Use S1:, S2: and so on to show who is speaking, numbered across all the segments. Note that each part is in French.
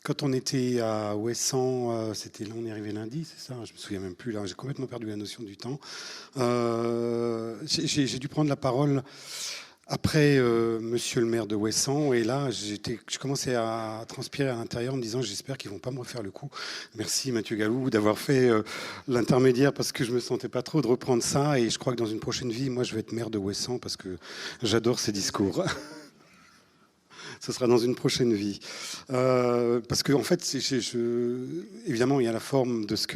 S1: Quand on était à Ouessant, c'était là, on est arrivé lundi, c'est ça? Je me souviens même plus là. J'ai complètement perdu la notion du temps. J'ai dû prendre la parole après Monsieur le maire de Ouessant, et là, je commençais à transpirer à l'intérieur en me disant j'espère qu'ils vont pas me refaire le coup. Merci Mathieu Galou d'avoir fait l'intermédiaire parce que je me sentais pas trop de reprendre ça, et je crois que dans une prochaine vie, moi, je vais être maire de Ouessant parce que j'adore ces discours. Ce sera dans une prochaine vie. Parce qu'en fait, évidemment, il y a la forme de ce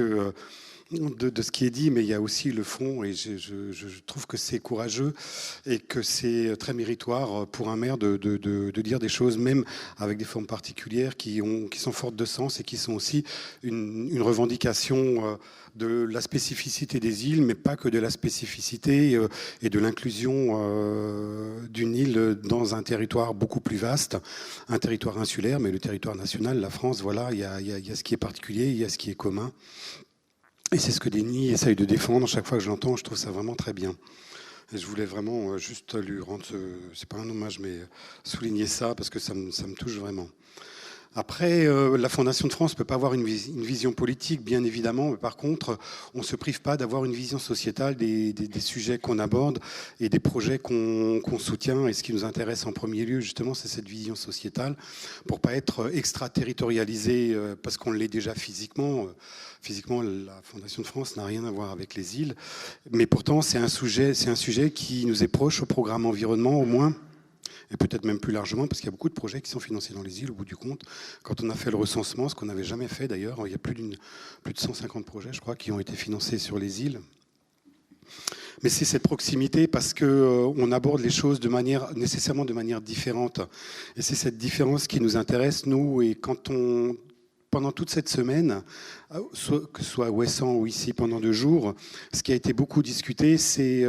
S1: qui est dit, mais il y a aussi le fond, et je trouve que c'est courageux et que c'est très méritoire pour un maire de dire des choses, même avec des formes particulières qui sont fortes de sens et qui sont aussi une revendication de la spécificité des îles, mais pas que de la spécificité et de l'inclusion d'une île dans un territoire beaucoup plus vaste, un territoire insulaire, mais le territoire national, la France, voilà, il y a ce qui est particulier, il y a ce qui est commun. Et c'est ce que Denis essaye de défendre. Chaque fois que je l'entends, je trouve ça vraiment très bien. Et je voulais vraiment juste lui rendre, c'est pas un hommage, mais souligner ça parce que ça me touche vraiment. Après, la Fondation de France ne peut pas avoir une vision politique, bien évidemment, mais par contre, on ne se prive pas d'avoir une vision sociétale des sujets qu'on aborde et des projets qu'on soutient. Et ce qui nous intéresse en premier lieu, justement, c'est cette vision sociétale, pour ne pas être extraterritorialisé, parce qu'on l'est déjà physiquement. Physiquement, la Fondation de France n'a rien à voir avec les îles, mais pourtant, c'est un sujet qui nous est proche au programme environnement, au moins. Et peut-être même plus largement, parce qu'il y a beaucoup de projets qui sont financés dans les îles, au bout du compte. Quand on a fait le recensement, ce qu'on n'avait jamais fait d'ailleurs, il y a plus de 150 projets, je crois, qui ont été financés sur les îles. Mais c'est cette proximité, parce qu'on aborde les choses nécessairement de manière différente. Et c'est cette différence qui nous intéresse, nous, et pendant toute cette semaine, que ce soit à Ouessant ou ici pendant 2 jours, ce qui a été beaucoup discuté, c'est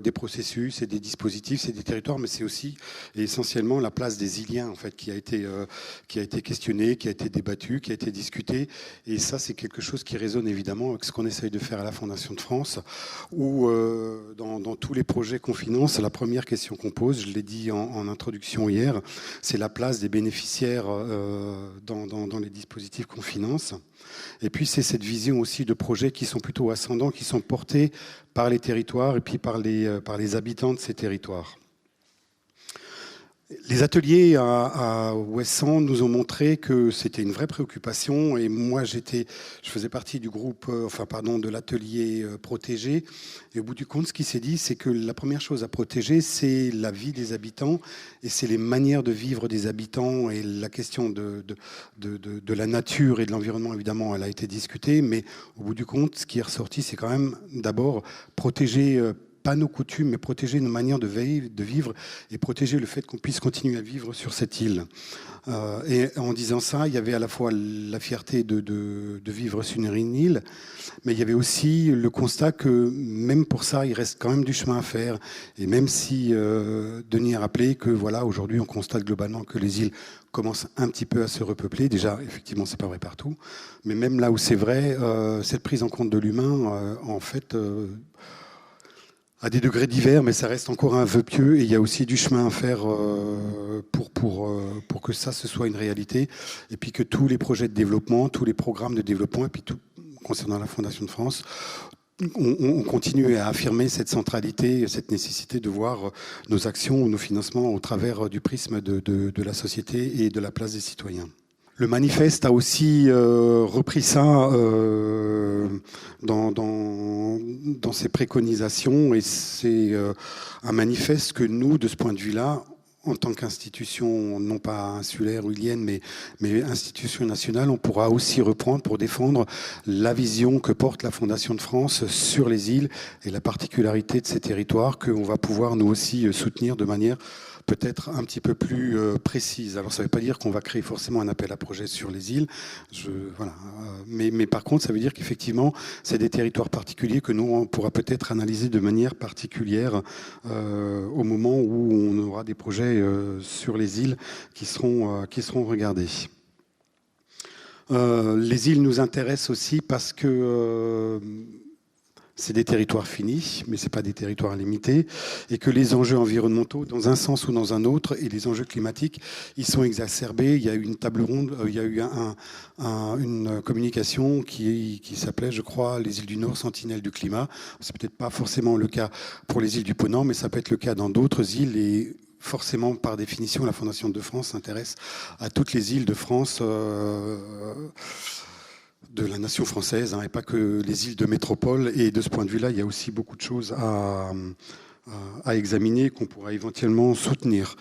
S1: des processus, c'est des dispositifs, c'est des territoires, mais c'est aussi et essentiellement la place des Iliens, en fait, qui a été questionnée, qui a été débattue, qui a été discutée. Et ça, c'est quelque chose qui résonne évidemment avec ce qu'on essaye de faire à la Fondation de France, où dans tous les projets qu'on finance, la première question qu'on pose, je l'ai dit en introduction hier, c'est la place des bénéficiaires dans les dispositifs qu'on finance. Et puis c'est cette vision aussi de projets qui sont plutôt ascendants, qui sont portés par les territoires et puis par les habitants de ces territoires. Les ateliers à Ouessant nous ont montré que c'était une vraie préoccupation, et moi je faisais partie du groupe, de l'atelier protégé, et au bout du compte ce qui s'est dit, c'est que la première chose à protéger, c'est la vie des habitants, et c'est les manières de vivre des habitants, et la question de la nature et de l'environnement, évidemment, elle a été discutée, mais au bout du compte, ce qui est ressorti, c'est quand même d'abord protéger pas nos coutumes, mais protéger nos manières de vivre et protéger le fait qu'on puisse continuer à vivre sur cette île. Et en disant ça, il y avait à la fois la fierté de vivre sur une île, mais il y avait aussi le constat que même pour ça, il reste quand même du chemin à faire. Et même si Denis a rappelé que voilà, aujourd'hui, on constate globalement que les îles commencent un petit peu à se repeupler. Déjà, effectivement, c'est pas vrai partout, mais même là où c'est vrai, cette prise en compte de l'humain, en fait, à des degrés divers, mais ça reste encore un vœu pieux, et il y a aussi du chemin à faire pour que ça, ce soit une réalité, et puis que tous les projets de développement, tous les programmes de développement, et puis tout concernant la Fondation de France, on continue à affirmer cette centralité, cette nécessité de voir nos actions ou nos financements au travers du prisme de la société et de la place des citoyens. Le manifeste a aussi repris ça dans ses préconisations, et c'est un manifeste que nous, de ce point de vue-là, en tant qu'institution, non pas insulaire ou ilienne, mais institution nationale, on pourra aussi reprendre pour défendre la vision que porte la Fondation de France sur les îles et la particularité de ces territoires, qu'on va pouvoir nous aussi soutenir de manière peut-être un petit peu plus précise. Alors ça ne veut pas dire qu'on va créer forcément un appel à projet sur les îles, voilà. Mais par contre, ça veut dire qu'effectivement, c'est des territoires particuliers que nous, on pourra peut-être analyser de manière particulière au moment où on aura des projets sur les îles qui seront regardés. Les îles nous intéressent aussi parce que c'est des territoires finis, mais ce n'est pas des territoires limités, et que les enjeux environnementaux, dans un sens ou dans un autre, et les enjeux climatiques, ils sont exacerbés. Il y a eu une table ronde, il y a eu une communication qui s'appelait, je crois, les îles du Nord, Sentinelles du climat. C'est peut-être pas forcément le cas pour les îles du Ponant, mais ça peut être le cas dans d'autres îles, et forcément, par définition, la Fondation de France s'intéresse à toutes les îles de France, de la nation française, et pas que les îles de métropole. Et de ce point de vue-là, il y a aussi beaucoup de choses à examiner, qu'on pourra éventuellement soutenir.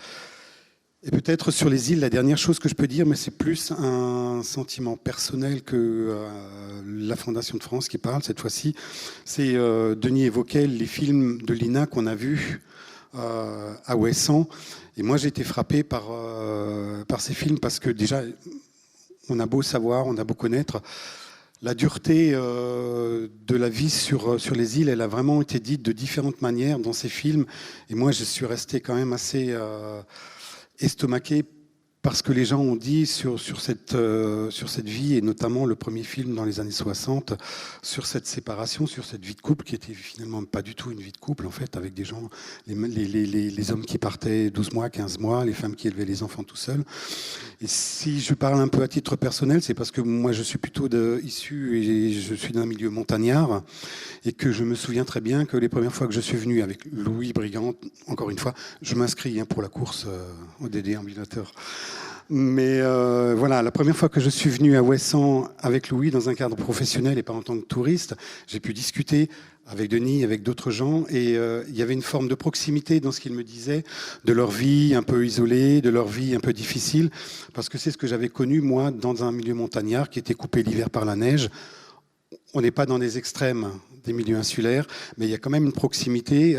S1: Et peut-être sur les îles, la dernière chose que je peux dire, mais c'est plus un sentiment personnel que la Fondation de France qui parle cette fois-ci, c'est Denis évoquait les films de l'INA qu'on a vus à Ouessant. Et moi, j'ai été frappé par ces films parce que déjà, on a beau savoir, on a beau connaître, la dureté de la vie sur les îles, elle a vraiment été dite de différentes manières dans ces films. Et moi, je suis resté quand même assez estomaqué par ce que les gens ont dit sur cette vie, et notamment le premier film dans les années 60, sur cette séparation, sur cette vie de couple qui était finalement pas du tout une vie de couple, en fait, avec des gens, les hommes qui partaient 12 mois, 15 mois, les femmes qui élevaient les enfants tout seuls. Et si je parle un peu à titre personnel, c'est parce que moi je suis plutôt issu, et je suis d'un milieu montagnard, et que je me souviens très bien que les premières fois que je suis venu avec Louis Brigand, encore une fois, je m'inscris pour la course au déambulateur. Mais voilà, la première fois que je suis venu à Ouessant avec Louis dans un cadre professionnel et pas en tant que touriste, j'ai pu discuter avec Denis, avec d'autres gens, et il y avait une forme de proximité dans ce qu'ils me disaient, de leur vie un peu isolée, de leur vie un peu difficile, parce que c'est ce que j'avais connu, moi, dans un milieu montagnard qui était coupé l'hiver par la neige. On n'est pas dans les extrêmes des milieux insulaires, mais il y a quand même une proximité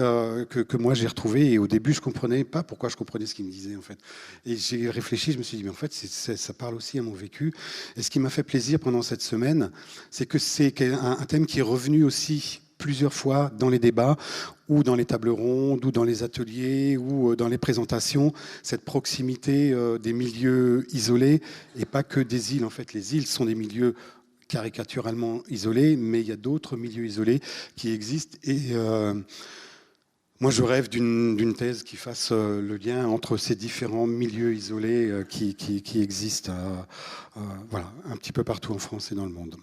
S1: que moi j'ai retrouvée. Et au début, je ne comprenais pas pourquoi je comprenais ce qu'il me disait, en fait. Et j'ai réfléchi, je me suis dit, mais en fait, ça parle aussi à mon vécu. Et ce qui m'a fait plaisir pendant cette semaine, c'est que c'est un thème qui est revenu aussi plusieurs fois dans les débats, ou dans les tables rondes, ou dans les ateliers, ou dans les présentations, cette proximité des milieux isolés, et pas que des îles. En fait, les îles sont des milieux caricaturalement isolés, mais il y a d'autres milieux isolés qui existent. Et moi, je rêve d'une thèse qui fasse le lien entre ces différents milieux isolés qui existent voilà, un petit peu partout en France et dans le monde.